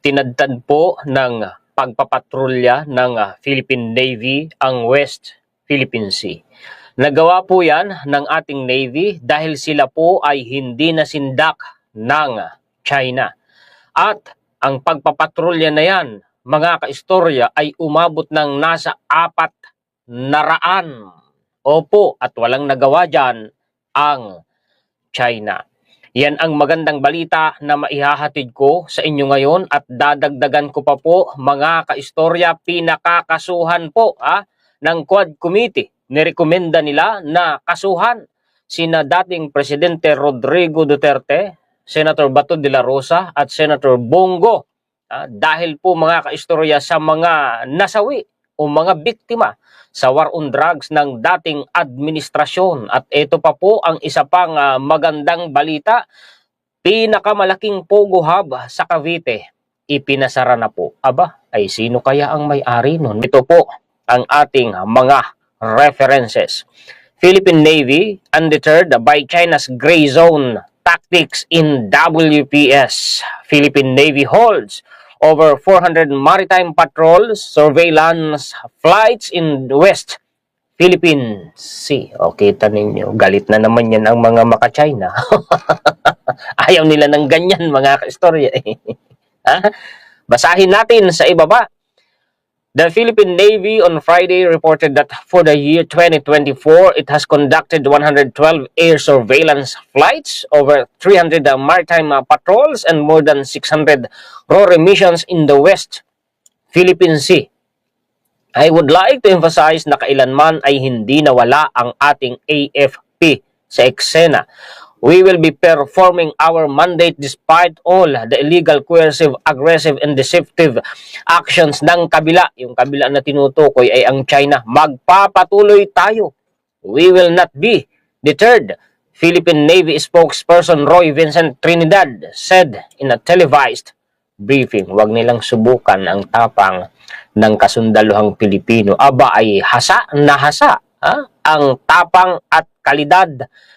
Tinadtad po ng pagpapatrolya ng Philippine Navy ang West Philippine Sea. Nagawa po yan ng ating Navy dahil sila po ay hindi nasindak ng China. At ang pagpapatrolya na yan, mga kaistorya, ay umabot ng nasa 400. Opo, at walang nagawa dyan ang China. Yan ang magandang balita na maihahatid ko sa inyo ngayon at dadagdagan ko pa po mga kaistorya, pinakakasuhan po ng Quad Committee. Nirekomenda nila na kasuhan sina dating Presidente Rodrigo Duterte, Senator Bato de la Rosa at Senator Bongo dahil po mga kaistorya sa mga nasawi o mga biktima sa war on drugs ng dating administrasyon. At ito pa po ang isa pang magandang balita, pinakamalaking Pogo Hub sa Cavite, ipinasara na po. Aba, ay sino kaya ang may-ari nun? Ito po ang ating mga references. Philippine Navy undeterred by China's gray zone tactics in WPS. Philippine Navy holds over 400 maritime patrols, surveillance flights in West Philippine Sea. O, kita ninyo, galit na naman yan ang mga maka-China. Ayaw nila ng ganyan, mga kaistorya. Basahin natin sa ibaba. The Philippine Navy on Friday reported that for the year 2024, it has conducted 112 air surveillance flights, over 300 maritime patrols, and more than 600 RORE missions in the West Philippine Sea. I would like to emphasize na kailanman ay hindi nawala ang ating AFP sa eksena. We will be performing our mandate despite all the illegal, coercive, aggressive, and deceptive actions ng kabila. Yung kabila na tinutukoy ay ang China. Magpapatuloy tayo. We will not be deterred. Philippine Navy spokesperson Roy Vincent Trinidad said in a televised briefing. Huwag nilang subukan ang tapang ng kasundaluhang Pilipino. Aba ay hasa na hasa ang tapang at kalidad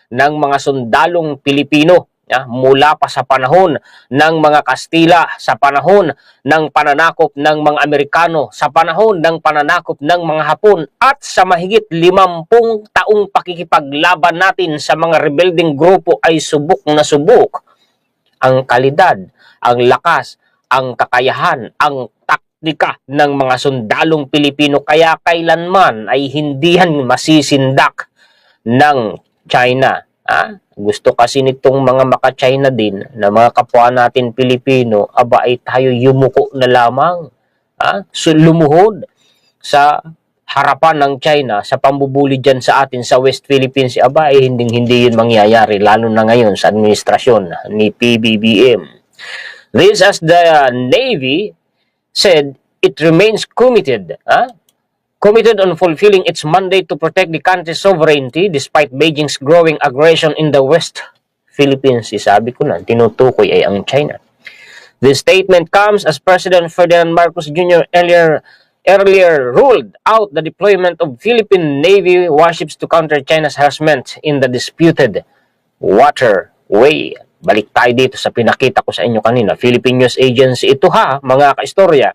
ng mga sundalong Pilipino mula pa sa panahon ng mga Kastila, sa panahon ng pananakop ng mga Amerikano, sa panahon ng pananakop ng mga Hapon, at sa mahigit 50 taong pakikipaglaban natin sa mga rebelding grupo ay subok na subok ang kalidad, ang lakas, ang kakayahan, ang taktika ng mga sundalong Pilipino, kaya kailanman ay hindi yan masisindak ng China. Gusto kasi nitong mga maka-China din na mga kapwa natin Pilipino, aba ay tayo yumuko na lamang, lumuhod sa harapan ng China sa pambubuli dyan sa atin sa West Philippines. Aba ay hindi yun mangyayari, lalo na ngayon sa administrasyon ni PBBM. This, as the Navy said, it remains committed on fulfilling its mandate to protect the country's sovereignty despite Beijing's growing aggression in the West Philippines. Sabi ko na, tinutukoy ay ang China. This statement comes as President Ferdinand Marcos Jr. earlier ruled out the deployment of Philippine Navy warships to counter China's harassment in the disputed waterway. Balik tayo dito sa pinakita ko sa inyo kanina. Philippine News Agency ito mga kaistorya.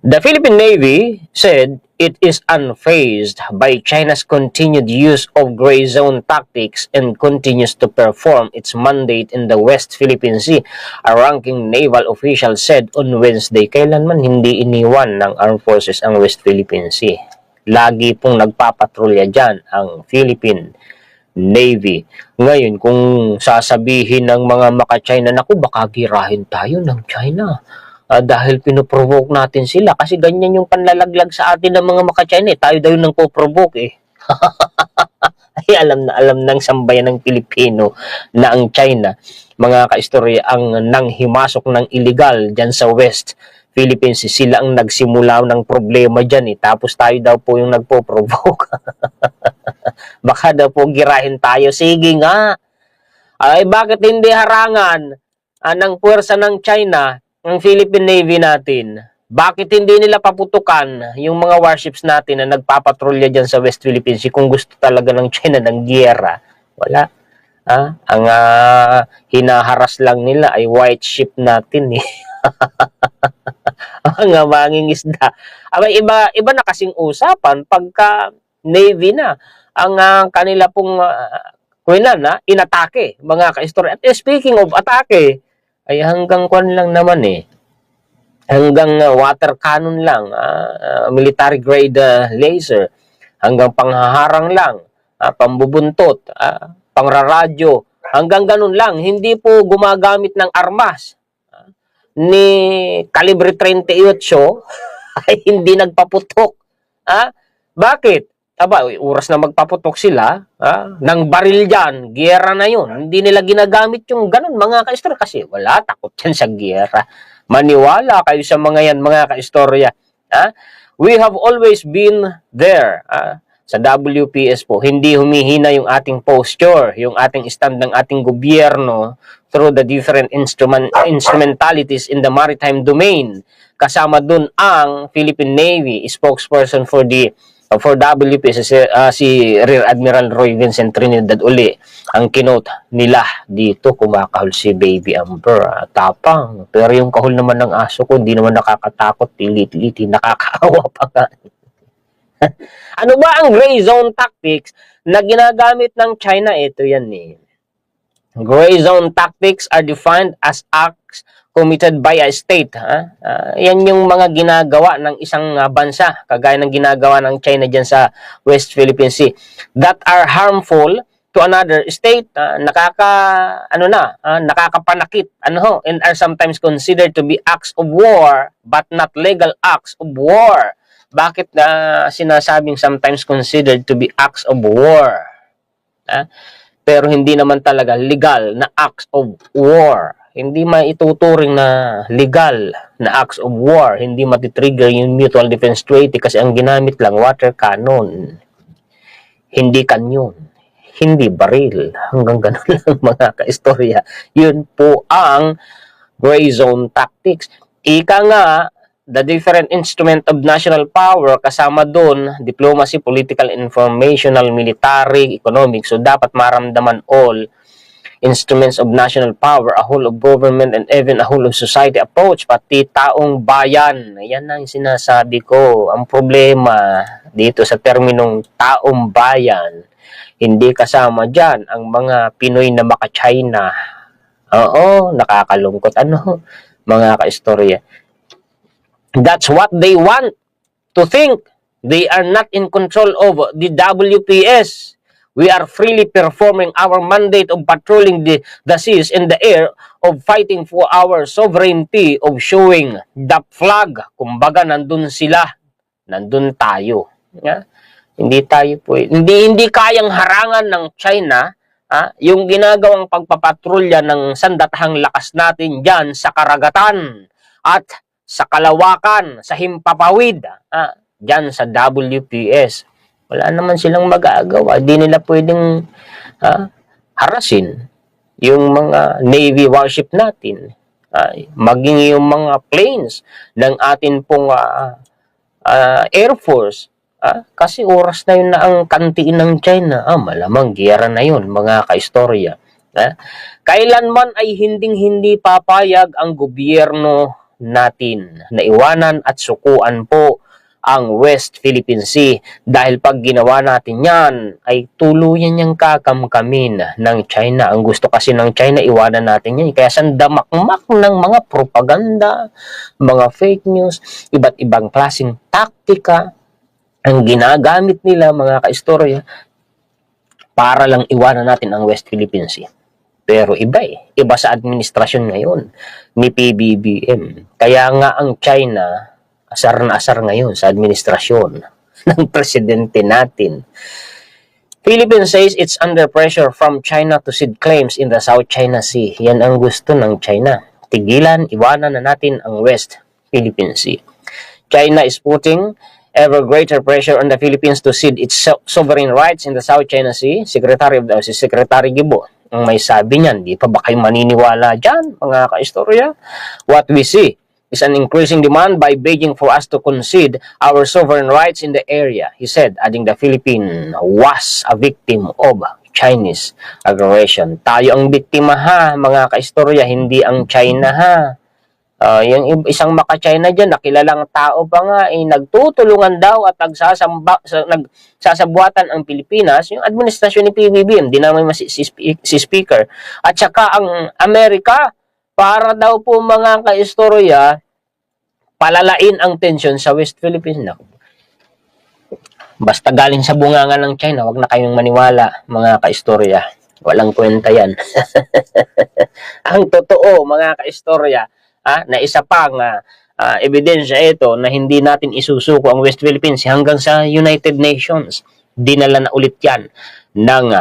The Philippine Navy said it is unfazed by China's continued use of gray zone tactics and continues to perform its mandate in the West Philippine Sea, a ranking naval official said on Wednesday. Kailanman hindi iniwan ng Armed Forces ang West Philippine Sea. Lagi pong nagpapatrolya dyan ang Philippine Navy. Ngayon, kung sasabihin ng mga maka-China, naku, baka girahin tayo ng China. Dahil pinoprovoke natin sila. Kasi ganyan yung panlalaglag sa atin ng mga maka-China. Tayo daw yung nagpo-provoke Ay, alam ng sambayan ng Pilipino na ang China, mga kaistorya, ang nanghimasok ng illegal dyan sa West Philippines. Sila ang nagsimula ng problema dyan Tapos tayo daw po yung nagpo-provoke. Baka daw po girahin tayo. Sige nga. Ay, bakit hindi harangan ng puwersa ng China ang Philippine Navy natin? Bakit hindi nila paputukan yung mga warships natin na nagpapatrolya dyan sa West Philippines kung gusto talaga ng China ng giyera? Wala. Ang hinaharas lang nila ay white sheep natin eh. Mga mangingisda. Iba na kasing usapan pagka Navy na ang kanila pong inatake, mga ka-istorya. At speaking of atake, ay hanggang kwan lang naman eh. Hanggang water cannon lang, military grade laser, hanggang panghaharang lang, pambubuntot, pangraradyo, hanggang ganun lang. Hindi po gumagamit ng armas ni kalibre 38 ay hindi nagpaputok. Bakit? Oras na magpaputok sila, ng baril dyan, giyera na yun. Hindi nila ginagamit yung ganun, mga ka-istorya, kasi wala, takot yan sa giyera. Maniwala kayo sa mga yan, mga ka-istorya. We have always been there. Sa WPS po, hindi humihina yung ating posture, yung ating stand ng ating gobyerno through the different instrumentalities in the maritime domain. Kasama dun ang Philippine Navy spokesperson for WPS, si Rear Admiral Roy Vincent Trinidad uli. Ang kinote nila dito, kumakahol si Baby Amber. Tapang. Pero yung kahol naman ng aso ko, hindi naman nakakatakot, tilit-liti, nakakaawa pa nga. Ano ba ang gray zone tactics na ginagamit ng China? Ito yan eh. Gray zone tactics are defined as acts committed by a state. Yan yung mga ginagawa ng isang bansa, kagaya ng ginagawa ng China dyan sa West Philippine Sea, that are harmful to another state, nakakapanakit, and are sometimes considered to be acts of war, but not legal acts of war. Bakit sinasabing sometimes considered to be acts of war? Pero hindi naman talaga legal na acts of war. Hindi maituturing na legal na acts of war. Hindi matitrigger yung Mutual Defense Treaty kasi ang ginamit lang water cannon. Hindi kanyon. Hindi baril. Hanggang ganun lang, mga ka-istorya. Yun po ang gray zone tactics. Ika nga, the different instrument of national power, kasama doon, diplomacy, political, informational, military, economic. So, dapat maramdaman all instruments of national power, a whole of government, and even a whole of society approach, pati taong bayan. Ayan ang sinasabi ko. Ang problema dito sa terminong taong bayan, hindi kasama dyan ang mga Pinoy na maka-China. Oo, nakakalungkot. Mga ka-istorya. That's what they want to think. They are not in control of the WPS. We are freely performing our mandate of patrolling the seas and the air, of fighting for our sovereignty, of showing the flag. Kumbaga, nandun sila. Nandun tayo. Hindi tayo po. Hindi kayang harangan ng China yung ginagawang pagpapatrolya ng sandatahang lakas natin dyan sa karagatan at sa kalawakan, sa himpapawid, dyan sa WPS. Wala naman silang magagawa. Di nila pwedeng harasin yung mga Navy warship natin. Maging yung mga planes ng atin pong Air Force. Kasi oras na yun na ang kantiin ng China. Malamang giyera na yun, mga ka-istorya. Kailanman ay hinding-hindi papayag ang gobyerno natin na iwanan at sukuan po ang West Philippine Sea, dahil pag ginawa natin yan ay tuluyan niyang kakamkamin ng China. Ang gusto kasi ng China, iwanan natin yan. Kaya sandamakmak ng mga propaganda, mga fake news, iba't ibang klaseng taktika ang ginagamit nila, mga ka-istorya, para lang iwanan natin ang West Philippine Sea. Pero iba sa administrasyon ngayon ni PBBM. Kaya nga ang China, asar na asar ngayon sa administrasyon ng presidente natin. Philippines says it's under pressure from China to cede claims in the South China Sea. Yan ang gusto ng China. Tigilan, iwanan na natin ang West Philippine Sea. China is putting ever greater pressure on the Philippines to cede its sovereign rights in the South China Sea. Si Secretary Gibo ang may sabi niyan. Di pa ba kayo maniniwala dyan, mga ka-istorya? What we see is an increasing demand by Beijing for us to concede our sovereign rights in the area, he said, adding the Philippines was a victim of Chinese aggression. Tayo ang biktima ha, mga kaistorya, hindi ang China ha. Yung isang maka-China dyan, nakilalang tao pa nga, nagtutulungan daw at nagsasabuatan ang Pilipinas, yung administrasyon ni PBBM, di naman si Speaker. At saka ang Amerika, para daw po mga kaistorya, palalain ang tensyon sa West Philippines. Basta galing sa bunganga ng China, wag na kayong maniwala, mga kaistorya. Walang kwenta yan. Ang totoo, mga kaistorya, na isa pang ebidensya ito na hindi natin isusuko ang West Philippines hanggang sa United Nations. Dinala na ulit yan ng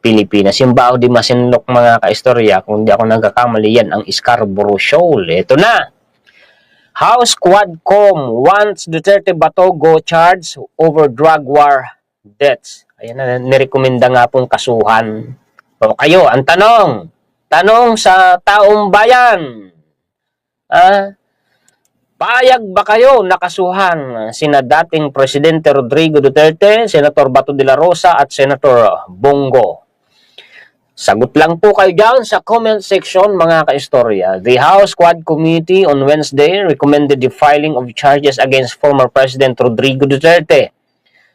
Pilipinas. Yung Bao de Masinloc, mga kaistorya, kung di ako nagkakamali, yan ang Scarborough Shoal. Ito na. House Quadcom wants Duterte Bato go charge over drug war deaths. Ayan na, nirekomenda nga pong kasuhan. O kayo, ang tanong sa taong bayan, payag ba kayo nakasuhan sina dating Presidente Rodrigo Duterte, Senator Bato de la Rosa at Senator Bongo? Sagot lang po kayo dyan sa comment section, mga kaistorya. The House Quad Committee on Wednesday recommended the filing of charges against former President Rodrigo Duterte,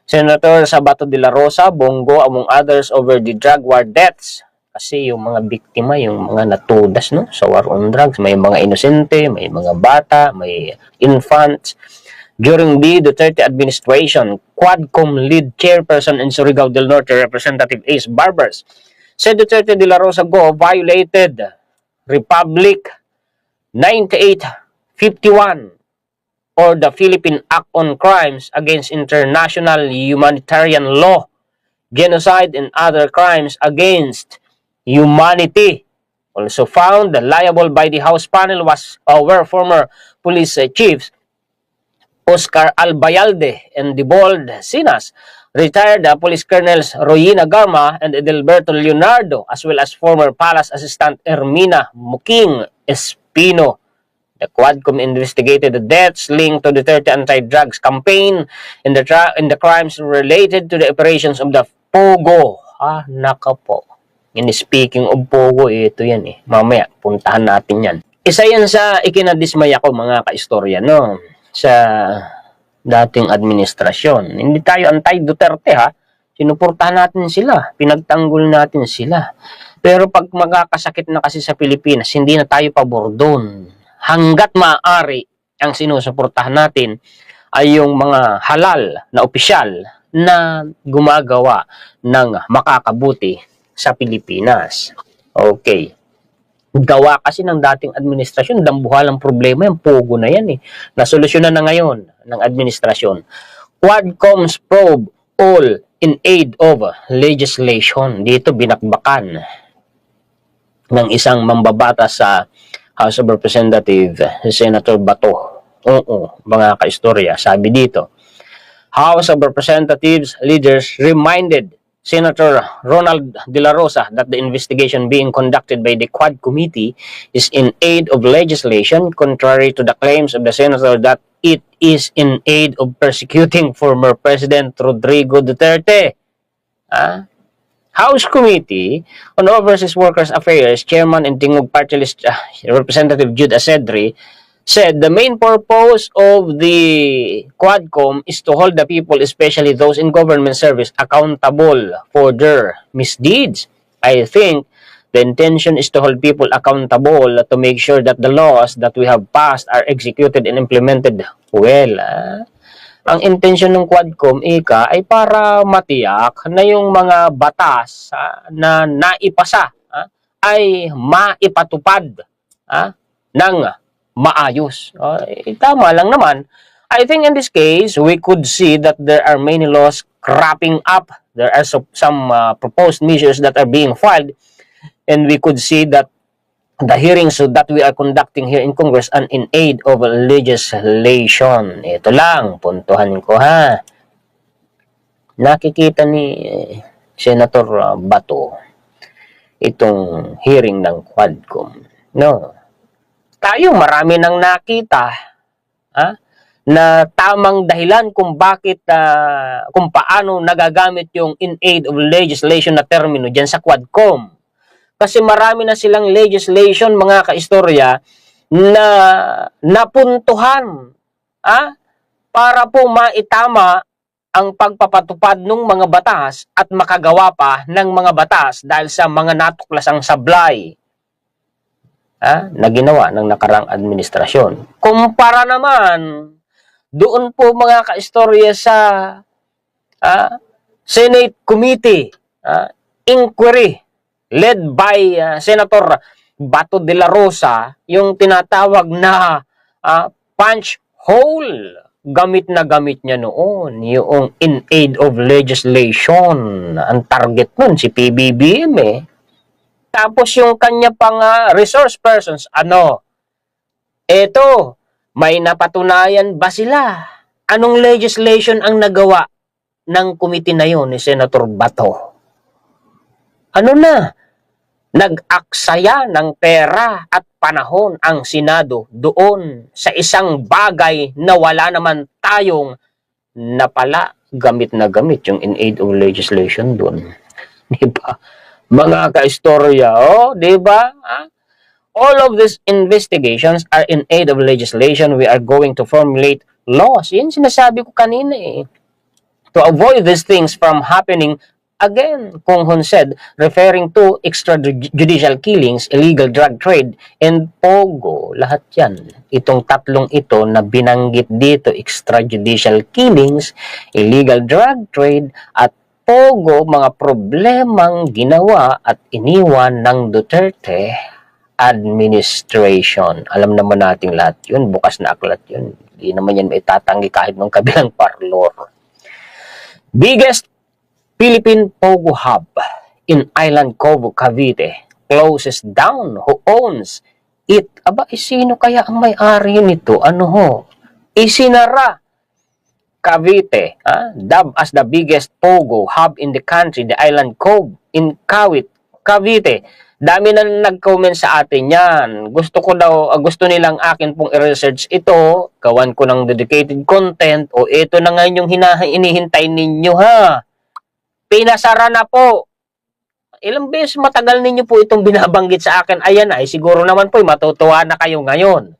Senator Bato de la Rosa, Bongo, among others over the drug war deaths. Kasi yung mga biktima, yung mga natudas sa war on drugs, may mga inosente, may mga bata, may infants. During the Duterte administration, Quadcom lead chairperson in Surigao del Norte, Representative Ace Barbers, said Duterte de la Rosa Go violated Republic 9851 or the Philippine Act on Crimes Against International Humanitarian Law, genocide and other crimes against humanity. Also found liable by the House panel were former police chiefs Oscar Albayalde and Dibold Sinas, retired police colonels Royina Garma and Edelberto Leonardo, as well as former palace assistant Ermina Muking Espino. The Quadcom investigated the deaths linked to the Duterte anti-drugs campaign and the crimes related to the operations of the Pogo. Naka po. Speaking of Pogo, ito yan Mamaya, puntahan natin yan. Isa yan sa ikinadismaya ko, mga kaistorya, sa dating administrasyon. Hindi tayo anti-Duterte, sinuportahan natin sila, pinagtanggol natin sila. Pero pag magkakasakit na kasi sa Pilipinas, hindi na tayo pabor doon. Hanggat maaari, ang sinusuportahan natin ay yung mga halal na opisyal na gumagawa ng makakabuti sa Pilipinas. Okay. Gawa kasi ng dating administrasyon, dambuhalang problema yung Pogo na yan Nasolusyonan na ngayon ng administrasyon. Quadcom's probe all in aid of legislation. Dito binakbakan ng isang mambabata sa House of Representatives, Senator Bato. Oo, mga kaistorya, sabi dito, House of Representatives leaders reminded Senator Ronald De La Rosa that the investigation being conducted by the Quad Committee is in aid of legislation, contrary to the claims of the senator that it is in aid of persecuting former President Rodrigo Duterte. House Committee on Overseas Workers Affairs Chairman and Tingog Party List Representative Jude Asedri said the main purpose of the Quadcom is to hold the people, especially those in government service, accountable for their misdeeds. I think the intention is to hold people accountable to make sure that the laws that we have passed are executed and implemented well. Ang intention ng Quadcom, ay para matiyak na yung mga batas na naipasa ay maipatupad ng maayos. Tama lang naman. I think in this case, we could see that there are many laws cropping up. There are some proposed measures that are being filed, and we could see that the hearings that we are conducting here in Congress are in aid of legislation. Ito lang, puntuhan ko Nakikita ni Senator Bato itong hearing ng Quadcom. Tayo marami nang nakita na tamang dahilan kung bakit, kung paano nagagamit yung in aid of legislation na termino dyan sa Quadcom. Kasi marami na silang legislation, mga kaistorya, na napuntuhan para po maitama ang pagpapatupad ng mga batas at makagawa pa ng mga batas dahil sa mga natuklasang sablay na ginawa ng nakarang administrasyon. Kumpara naman doon po, mga kaistorya, sa Senate Committee inquiry led by Senator Bato de la Rosa, yung tinatawag na punch hole. Gamit na gamit niya noon yung in aid of legislation. Ang target nun si PBBM Tapos yung kanya pang resource persons, eto, may napatunayan ba sila? Anong legislation ang nagawa ng committee na yon ni Senator Bato? Nag-aksaya ng pera at panahon ang Senado doon sa isang bagay na wala naman tayong napala. Gamit na gamit yung in aid of legislation doon. Diba? Mga kaistorya, diba? All of these investigations are in aid of legislation. We are going to formulate laws. Yan sinasabi ko kanina to avoid these things from happening again, Kung Hun said, referring to extrajudicial killings, illegal drug trade, and POGO. Lahat yan. Itong tatlong ito na binanggit dito, extrajudicial killings, illegal drug trade, at POGO, mga problemang ginawa at iniwan ng Duterte administration. Alam naman natin lahat yun. Bukas na aklat yun. Hindi naman yan maitatanggi kahit ng kabilang parlor. Biggest Philippine POGO hub in Island Cove, Cavite closes down. Who owns it? Sino kaya ang may-ari nito? Isinara. Cavite, dubbed as the biggest POGO hub in the country, the Island Cove in Cavite. Dami na nag-comment sa atin yan. Gusto nilang akin pong i-research ito, gawan ko ng dedicated content, ito na nga yung hinihintay ninyo Pinasara na po. Ilang beses matagal ninyo po itong binabanggit sa akin. Ayan siguro naman po matutuwa na kayo ngayon.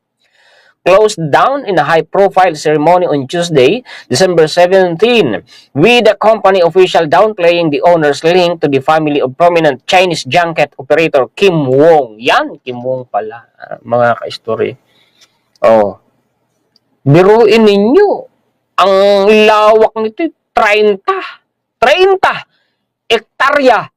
Closed down in a high-profile ceremony on Tuesday, December 17, with the company official downplaying the owner's link to the family of prominent Chinese junket operator Kim Wong. Yan, Kim Wong pala, mga ka-story. Biruin ninyo, ang lawak nito, 30 hektarya.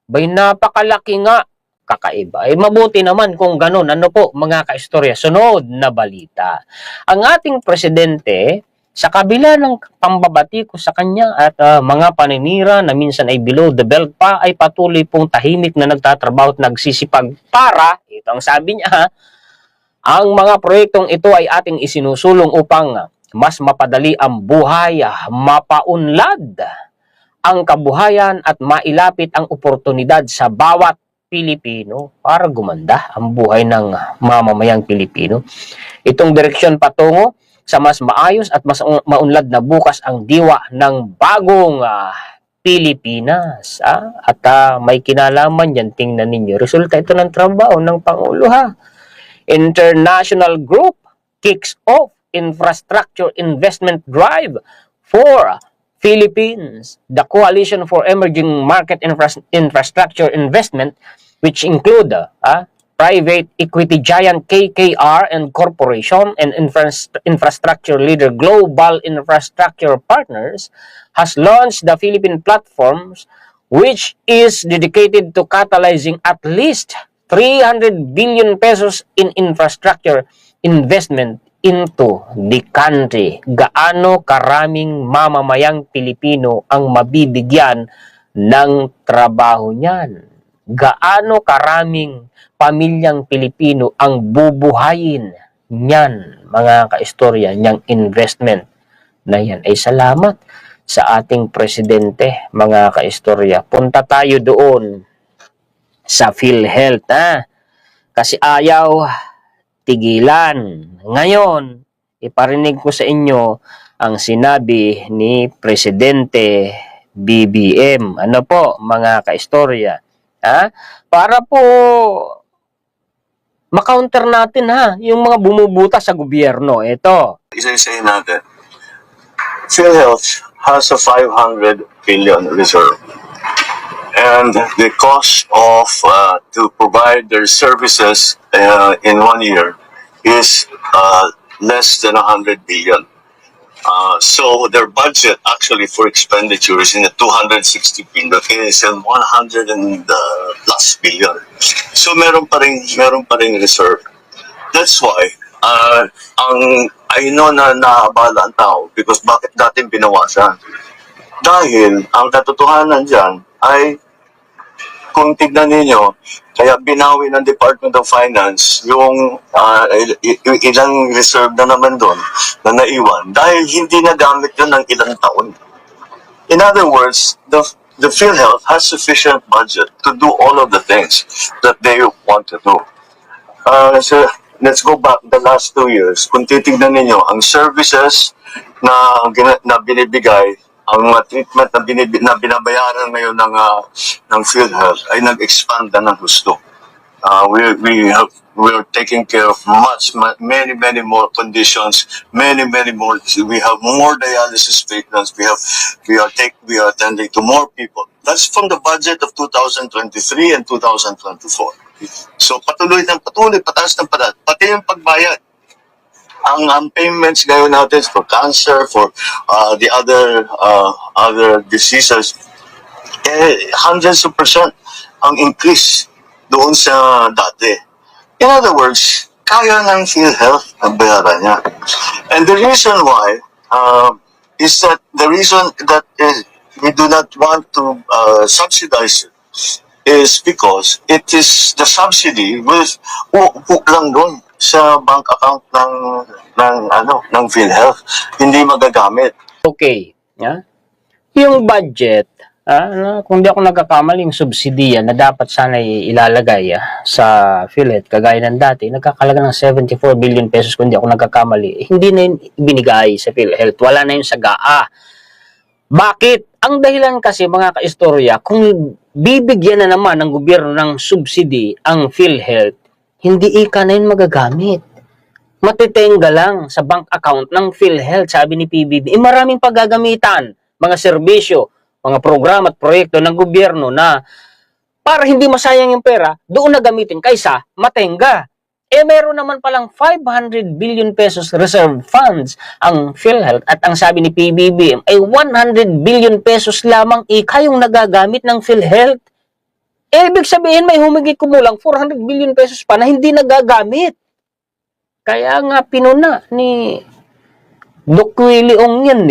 Napakalaki nga. Kakaiba. Mabuti naman kung ganun. Mga kaistorya, sunod na balita. Ang ating presidente, sa kabila ng pambabati ko sa kanya at mga paninira na minsan ay below the belt pa, ay patuloy pong tahimik na nagtatrabaho at nagsisipag para, ito ang sabi niya, ang mga proyektong ito ay ating isinusulong upang mas mapadali ang buhay, mapaunlad ang kabuhayan at mailapit ang oportunidad sa bawat Pilipino para gumanda ang buhay ng mamamayang Pilipino. Itong direksyon patungo sa mas maayos at mas maunlad na bukas ang diwa ng bagong Pilipinas. At may kinalaman yan, tingnan ninyo. Resulta ito ng trabaho ng Pangulo. International Group kicks off infrastructure investment drive for Philippines. The Coalition for Emerging Market Infrastructure Investment, which include private equity giant KKR and corporation and infrastructure leader Global Infrastructure Partners, has launched the Philippine Platforms, which is dedicated to catalyzing at least 300 billion pesos in infrastructure investment into the country. Gaano karaming mamamayang Pilipino ang mabibigyan ng trabaho niyan? Gaano karaming pamilyang Pilipino ang bubuhayin niyan, mga kaistorya, niyang investment na yan? Ay salamat sa ating presidente, mga kaistorya. Punta tayo doon sa PhilHealth kasi ayaw tigilan. Ngayon, iparinig ko sa inyo ang sinabi ni Presidente BBM. Ano po, mga kaistorya? Ha? Para po makounter natin yung mga bumubuta sa gobyerno. Ito. Isa-isahin natin. PhilHealth has a 500 billion reserve. And the cost of to provide their services in 1 year is less than 100 billion. So their budget actually for expenditure is in the 260 billion, is 100 and plus billion. So meron pa ring reserve. That's why I know na naabala ang tao because bakit dating binawasan? Dahil ang katotohanan dyan ay kung tignan ninyo, kaya binawi ng Department of Finance yung ilang reserve na naman doon na naiwan dahil hindi nagamit yun ng ilang taon. In other words, the PhilHealth has sufficient budget to do all of the things that they want to do. So let's go back the last 2 years. Kung titignan ninyo, ang services na binibigay, ang mga treatment na binabayaran ngayon ng PhilHealth ay nag-expand na ng gusto. We're taking care of many more conditions, many more. We have more dialysis patients. We are attending to more people. That's from the budget of 2023 and 2024. So patuloy, pataas ng pataas. Pati yung pagbayad. Ang payments ngayon natin for cancer, for the other diseases, hundreds of percent ang increase doon sa dati. In other words, kaya ng PhilHealth ang bayaran niya. And the reason why is that we do not want to subsidize it is because it is the subsidy with hook lang doon sa bank account ng PhilHealth, hindi magagamit. Okay. Yung budget, kung di ako nagkakamali, yung subsidiya na dapat sana ilalagay sa PhilHealth, kagaya ng dati, nagkakalaga ng 74 billion pesos kung di ako nagkakamali, hindi na yun ibinigay sa PhilHealth. Wala na yung sagaa. Bakit? Ang dahilan kasi, mga kaistorya, kung bibigyan na naman ng gobyerno ng subsidy ang PhilHealth, hindi ika na yun magagamit. Matitenga lang sa bank account ng PhilHealth, sabi ni PBB. Maraming paggagamitan, mga serbisyo, mga programa at proyekto ng gobyerno na para hindi masayang yung pera, doon na gamitin kaysa matenga. Meron naman palang 500 billion pesos reserve funds ang PhilHealth at ang sabi ni PBBM ay 100 billion pesos lamang ika yung nagagamit ng PhilHealth. Ibig sabihin may humigit kumulang 400 billion pesos pa na hindi nagagamit. Kaya nga pinuna ni Doc Willie Ong yan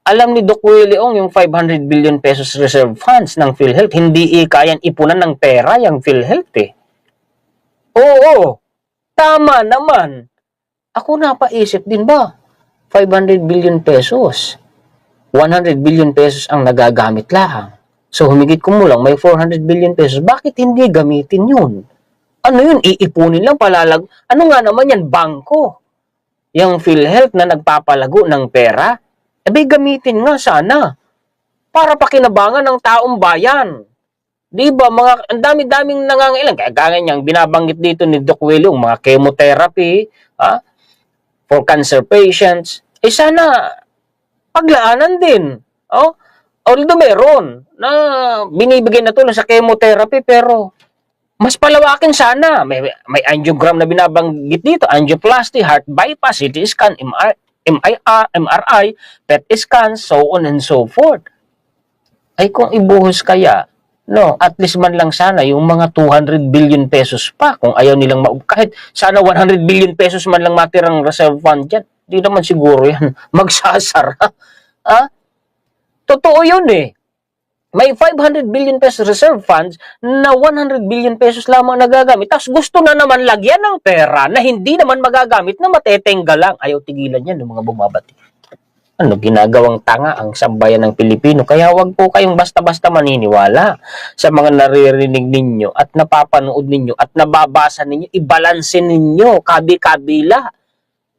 Alam ni Doc Willie Ong yung 500 billion pesos reserve funds ng PhilHealth, hindi kayan ipunan ng pera yung PhilHealth Oo, tama naman. Ako napaisip din ba, 500 billion pesos, 100 billion pesos ang nagagamit lang. So humigit kumulang may 400 billion pesos. Bakit hindi gamitin yun? Ano yun? Iipunin lang palalag. Ano nga naman yan? Bangko. Yung PhilHealth na nagpapalago ng pera, gamitin nga sana. Para pakinabangan ng taong bayan. Diba? Ang dami-daming nangangailan. Kaya ganyan binabanggit dito ni Doc Willie, mga chemotherapy, for cancer patients. Sana paglaanan din. Although meron na binibigay na tulong sa chemotherapy pero mas palawakin sana. May angiogram na binabanggit dito, angioplasty, heart bypass, CT scan, MRI, PET scan, so on and so forth. Ay kung ibuhos kaya, at least man lang sana yung mga 200 billion pesos pa kung ayaw nilang kahit sana 100 billion pesos man lang matirang reserve fund dyan. Di naman siguro yan magsasara. Totoo yun May 500 billion pesos reserve funds na 100 billion pesos lamang nagagamit. Tapos gusto na naman lagyan ng pera na hindi naman magagamit na matetengga lang. Ayaw tigilan yan ng mga bumabati. Ginagawang tanga ang sambayan ng Pilipino. Kaya wag po kayong basta-basta maniniwala sa mga naririnig ninyo at napapanood ninyo at nababasa ninyo. Ibalansin ninyo, kabi-kabila.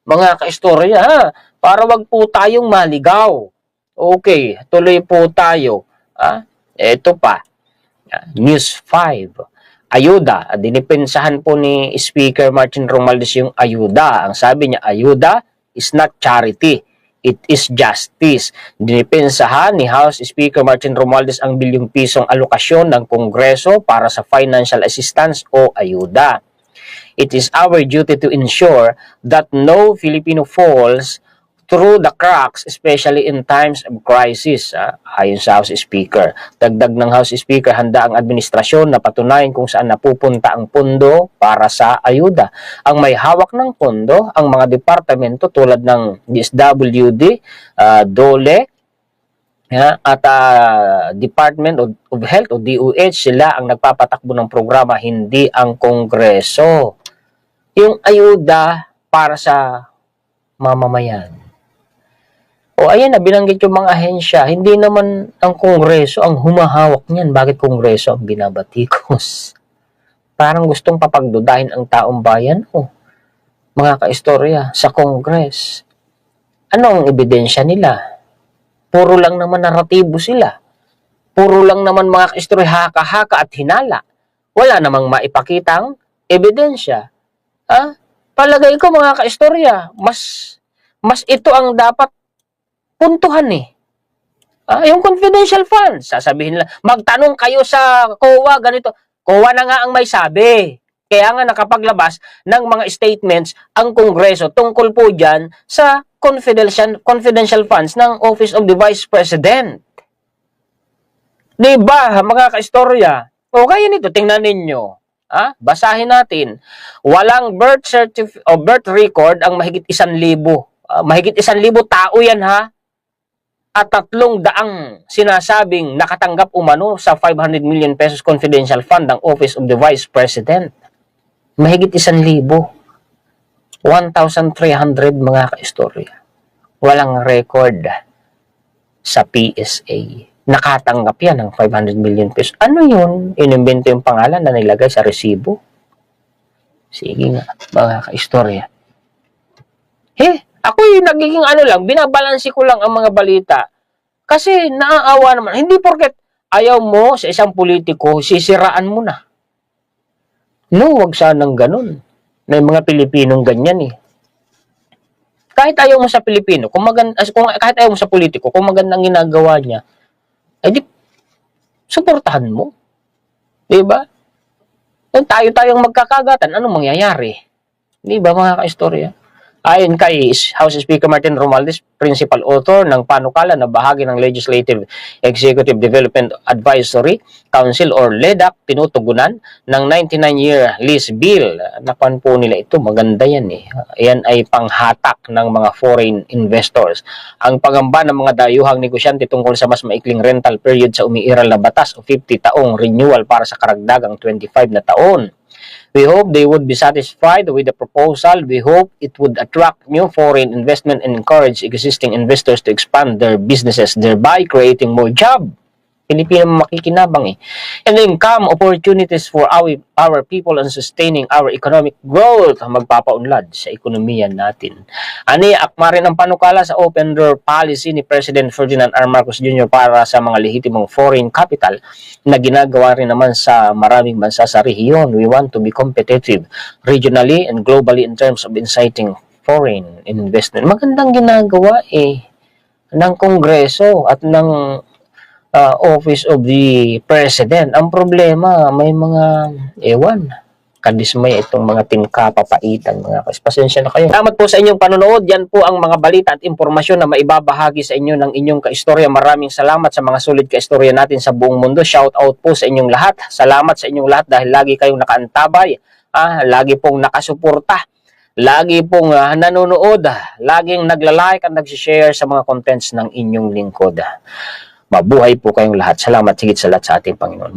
mga kaistorya, ha? Para wag po tayong maligaw. Okay, tuloy po tayo. Ito pa, News 5. Ayuda, dinipensahan po ni Speaker Martin Romualdez yung ayuda. Ang sabi niya, ayuda is not charity. It is justice. Dinipensahan ni House Speaker Martin Romualdez ang bilyong pisong alokasyon ng Kongreso para sa financial assistance o ayuda. It is our duty to ensure that no Filipino falls through the cracks, especially in times of crisis, ayon sa House Speaker. Dagdag ng House Speaker, handa ang administrasyon na patunayan kung saan napupunta ang pondo para sa ayuda. Ang may hawak ng pondo, ang mga departamento tulad ng DSWD, DOLE, at Department of Health o DOH, sila ang nagpapatakbo ng programa, hindi ang Kongreso. Yung ayuda para sa mamamayan. O ayan na, binanggit yung mga ahensya. Hindi naman ang Kongreso ang humahawak niyan. Bakit Kongreso ang binabatikos? Parang gustong papagdudahin ang taong bayan. Mga kaistorya, sa Kongres. Ano ang ebidensya nila? Puro lang naman naratibo sila. Puro lang naman mga kaistorya, haka-haka at hinala. Wala namang maipakitang ebidensya. Palagay ko mga kaistorya, mas ito ang dapat puntuhan yung confidential funds. Sasabihin nila, magtanong kayo sa COA, ganito. COA na nga ang may sabi. Kaya nga nakapaglabas ng mga statements ang Kongreso tungkol po dyan sa confidential funds ng Office of the Vice President. Diba, mga kaistorya? O kaya nito, tingnan ninyo. Basahin natin. Walang birth record ang mahigit 1,000. Mahigit 1,000 tao yan, ha? At 300 sinasabing nakatanggap umano sa 500 million pesos confidential fund ng Office of the Vice President. Mahigit 1,000. 1,300 mga kaistorya. Walang record sa PSA. Nakatanggap yan ng 500 million pesos. Ano yun? Inimbento yung pangalan na nilagay sa resibo? Sige nga, mga kaistorya. Ako yung nagiging binabalansi ko lang ang mga balita. Kasi naaawa naman. Hindi porket ayaw mo sa isang politiko, sisiraan mo na. No, wag sanang ganun. May mga Pilipinong ganyan Kahit ayaw mo sa Pilipino, kahit ayaw mo sa politiko, kung magandang ginagawa niya, di, suportahan mo. Diba? Tayo-tayong magkakagatan, anong mangyayari? Diba mga kaistorya? Ayon kay House Speaker Martin Romualdez, principal author ng panukala na bahagi ng Legislative Executive Development Advisory Council or LEDAC, tinutugunan ng 99-year lease bill. Napan po nila ito, maganda yan Yan ay panghatak ng mga foreign investors. Ang pangamba ng mga dayuhang negosyante tungkol sa mas maikling rental period sa umiiral na batas o 50 taong renewal para sa karagdagang 25 na taon. We hope they would be satisfied with the proposal. We hope it would attract new foreign investment and encourage existing investors to expand their businesses, thereby creating more jobs. Pilipino makikinabang And income opportunities for our people and sustaining our economic growth. Magpapaunlad sa ekonomiya natin. Akma rin ang panukala sa open door policy ni President Ferdinand R. Marcos Jr. para sa mga lehitimong foreign capital na ginagawa rin naman sa maraming bansa sa rehiyon. We want to be competitive regionally and globally in terms of inciting foreign investment. Magandang ginagawa ng Kongreso at ng Office of the President. Ang problema, may mga kadismay itong mga tingkapapaitan, mga pasensya na kayo. Salamat po sa inyong panonood. Yan po ang mga balita at impormasyon na maibabahagi sa inyo ng inyong kaistorya. Maraming salamat sa mga sulit kaistorya natin sa buong mundo. Shout out po sa inyong lahat. Salamat sa inyong lahat dahil lagi kayong nakaantabay, lagi pong nakasuporta, lagi pong nanonood, laging nagla-like at nag-share sa mga contents ng inyong lingkod. Mabuhay po kayong lahat. Salamat higit sa lahat sa ating Panginoon.